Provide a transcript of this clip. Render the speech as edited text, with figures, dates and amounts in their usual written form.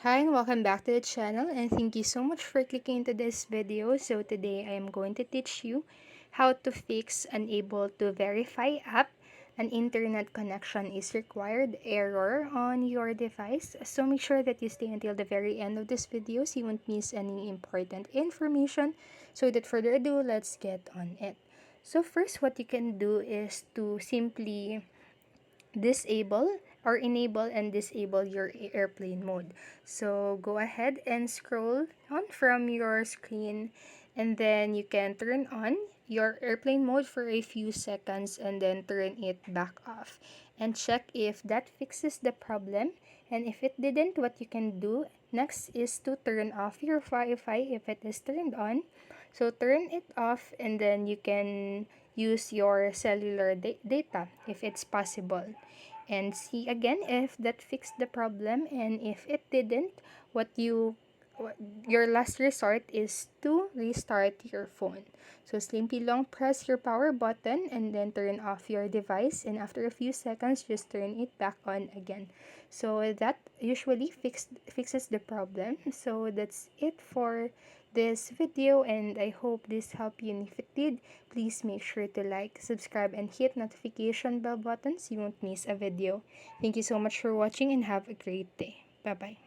Hi and welcome back to the channel, and thank you so much for clicking into this video. So today I am going to teach you how to fix unable to verify app. An internet connection is required error on your device. So make sure that you stay until the very end of this video so you won't miss any important information. So without further ado, let's get on it. So first, what you can do is to simply disable or enable and disable your airplane mode. So go ahead and scroll on from your screen, and then you can turn on your airplane mode for a few seconds and then turn it back off and check if that fixes the problem. And if it didn't, what you can do next is to turn off your Wi-Fi if it is turned on. So turn it off, and then you can use your cellular data if it's possible, and see again if that fixed the problem. And if it didn't, what you your last resort is to restart your phone. So simply long press your power button and then turn off your device, and after a few seconds just turn it back on again. So that usually fixes the problem. So that's it for this video, and I hope this helped you. And if it did, please make sure to like, subscribe, and hit notification bell button so you won't miss a video. Thank you so much for watching and have a great day. Bye bye.